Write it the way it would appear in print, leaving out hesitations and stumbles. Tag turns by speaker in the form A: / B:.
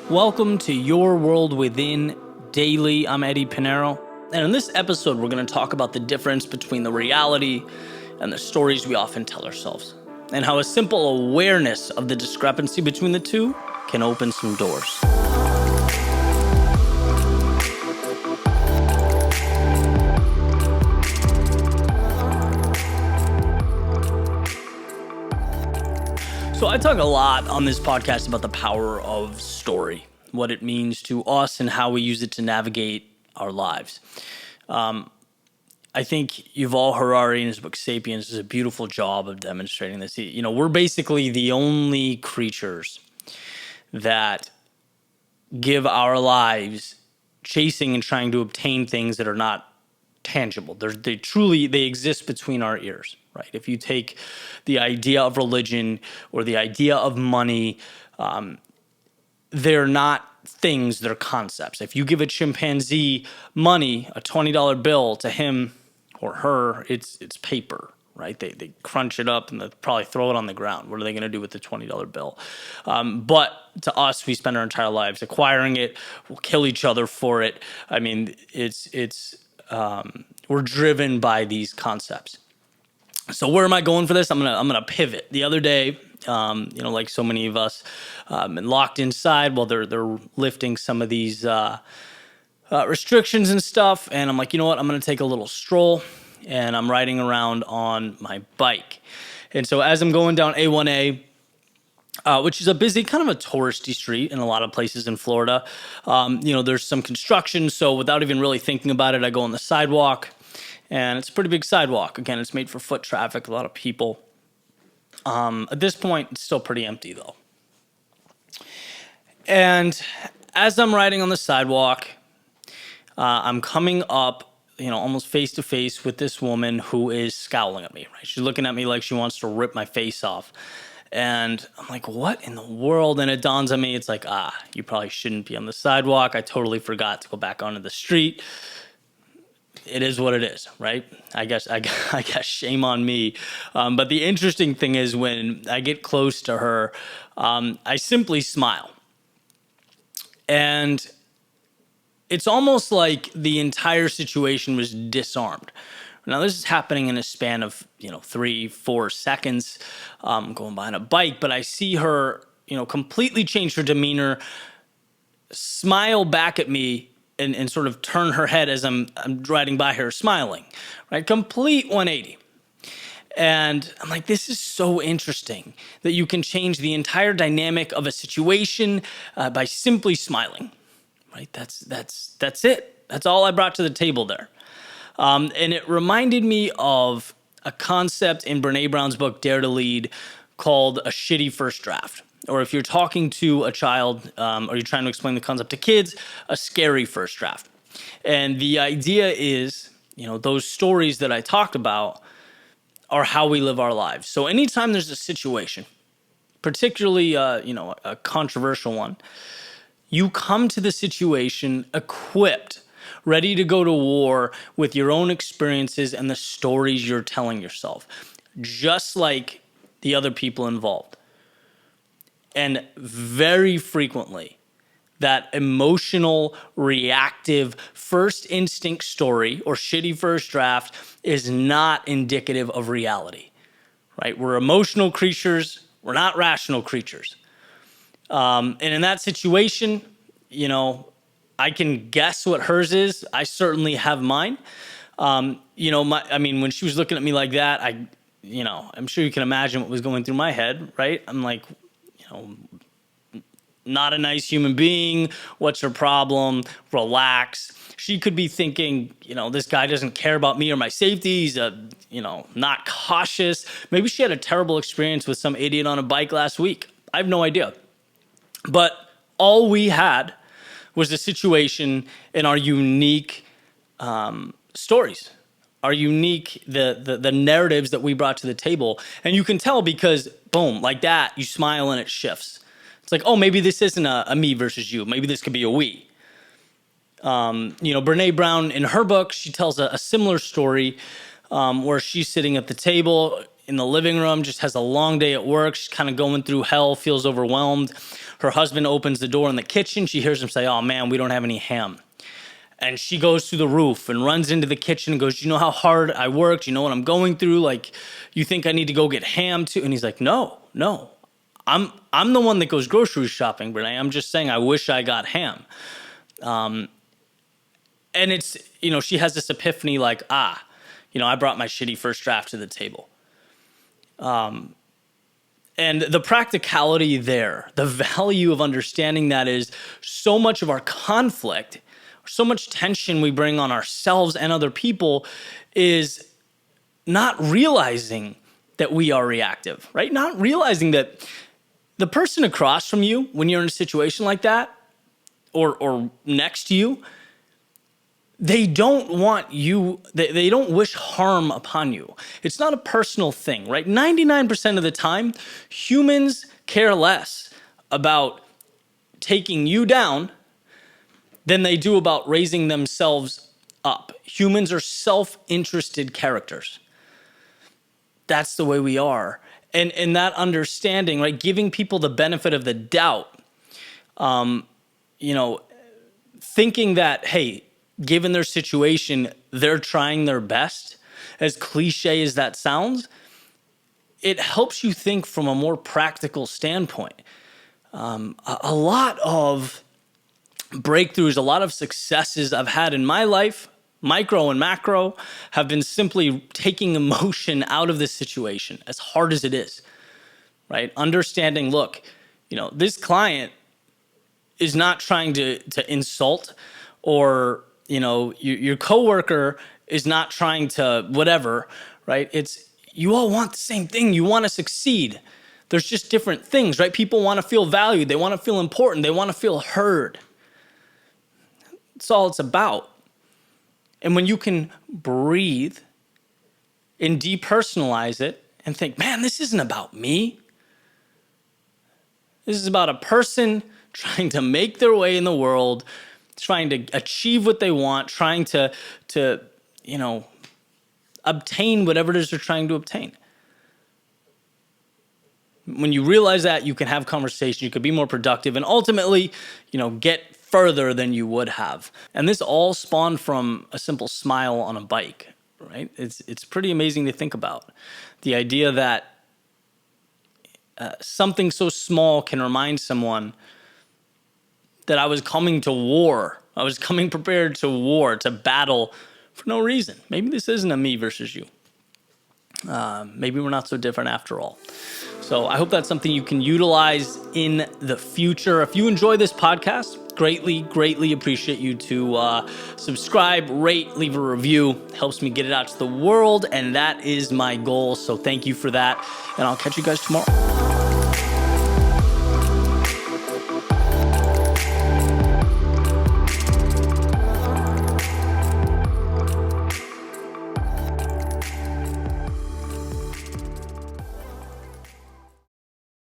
A: Welcome to Your World Within Daily. I'm Eddie Pinero. And in this episode, we're going to talk about the difference between the reality and the stories we often tell ourselves, and how a simple awareness of the discrepancy between the two can open some doors. So I talk a lot on this podcast about the power of story, what it means to us and how we use it to navigate our lives. I think Yuval Harari in his book *Sapiens* does a beautiful job of demonstrating this. We're basically the only creatures that give our lives chasing and trying to obtain things that are not tangible. They exist between our ears, right? If you take the idea of religion or the idea of money, they're not things, they're concepts. If you give a chimpanzee money, a $20 bill, to him or her, it's paper, right? They crunch it up and they probably throw it on the ground. What are they going to do with the $20 bill? But to us, we spend our entire lives acquiring it. We'll kill each other for it. I mean, we're driven by these concepts. So where am I going for this? I'm gonna pivot. The other day, like so many of us, been locked inside while they're lifting some of these restrictions and stuff. And I'm like, you know what? I'm gonna take a little stroll, and I'm riding around on my bike. And so as I'm going down A1A, which is a busy, kind of a touristy street in a lot of places in Florida, there's some construction. So without even really thinking about it, I go on the sidewalk. And it's a pretty big sidewalk. Again, it's made for foot traffic, a lot of people. At this point, it's still pretty empty, though. And as I'm riding on the sidewalk, I'm coming up, almost face to face with this woman who is scowling at me, right? She's looking at me like she wants to rip my face off. And I'm like, what in the world? And it dawns on me, it's like, you probably shouldn't be on the sidewalk. I totally forgot to go back onto the street. It is what it is, right? I guess shame on me. But the interesting thing is when I get close to her, I simply smile. And it's almost like the entire situation was disarmed. Now, this is happening in a span of, 3-4 seconds, going by on a bike, but I see her, completely change her demeanor, smile back at me, and sort of turn her head as I'm riding by her smiling, right? Complete 180. And I'm like, this is so interesting that you can change the entire dynamic of a situation by simply smiling, right? That's it. That's all I brought to the table there. And it reminded me of a concept in Brene Brown's book, *Dare to Lead*, called a shitty first draft. Or if you're talking to a child or you're trying to explain the concept to kids, a scary first draft. And the idea is, those stories that I talked about are how we live our lives. So anytime there's a situation, particularly, a controversial one, you come to the situation equipped, ready to go to war with your own experiences and the stories you're telling yourself, just like the other people involved. And very frequently, that emotional, reactive, first instinct story or shitty first draft is not indicative of reality, right? We're emotional creatures. We're not rational creatures. And in that situation, I can guess what hers is. I certainly have mine. When she was looking at me like that, I'm sure you can imagine what was going through my head, right? I'm like, not a nice human being. What's her problem? Relax. She could be thinking, this guy doesn't care about me or my safety. He's not cautious. Maybe she had a terrible experience with some idiot on a bike last week. I have no idea. But all we had was a situation in our unique stories, our unique, the narratives that we brought to the table. And you can tell because, boom, like that, you smile and it shifts. It's like, oh, maybe this isn't a me versus you. Maybe this could be a we. Brene Brown, in her book, she tells a similar story where she's sitting at the table in the living room, just has a long day at work. She's kind of going through hell, feels overwhelmed. Her husband opens the door in the kitchen. She hears him say, "Oh man, we don't have any ham." And she goes through the roof and runs into the kitchen and goes, "You know how hard I worked? You know what I'm going through? Like, you think I need to go get ham too?" And he's like, "No. I'm the one that goes grocery shopping, Brene. I'm just saying I wish I got ham." And it's, she has this epiphany like, I brought my shitty first draft to the table. And the practicality there, the value of understanding that is so much of our conflict, so much tension we bring on ourselves and other people is not realizing that we are reactive, right? Not realizing that the person across from you, when you're in a situation like that, or next to you, they don't want you, they don't wish harm upon you. It's not a personal thing, right? 99% of the time, humans care less about taking you down than they do about raising themselves up. Humans are self-interested characters. That's the way we are. And that understanding, right, giving people the benefit of the doubt, thinking that, hey, given their situation, they're trying their best, as cliche as that sounds, it helps you think from a more practical standpoint. A lot of breakthroughs, a lot of successes I've had in my life, micro and macro, have been simply taking emotion out of this situation, as hard as it is, right? Understanding, look, this client is not trying to insult, or your coworker is not trying to whatever, right? It's, you all want the same thing. You want to succeed. There's just different things, right? People want to feel valued. They want to feel important. They want to feel heard. That's all it's about. And when you can breathe and depersonalize it and think, man, this isn't about me. This is about a person trying to make their way in the world, trying to achieve what they want, trying to obtain whatever it is they're trying to obtain. When you realize that, you can have conversation, you could be more productive, and ultimately, get further than you would have. And this all spawned from a simple smile on a bike, right? It's pretty amazing to think about. The idea that something so small can remind someone that I was coming to war. I was coming prepared to war, to battle for no reason. Maybe this isn't a me versus you. Maybe we're not so different after all. So I hope that's something you can utilize in the future. If you enjoy this podcast, greatly appreciate you to subscribe, rate, leave a review. It helps me get it out to the world, and that is my goal. So thank you for that, and I'll catch you guys tomorrow.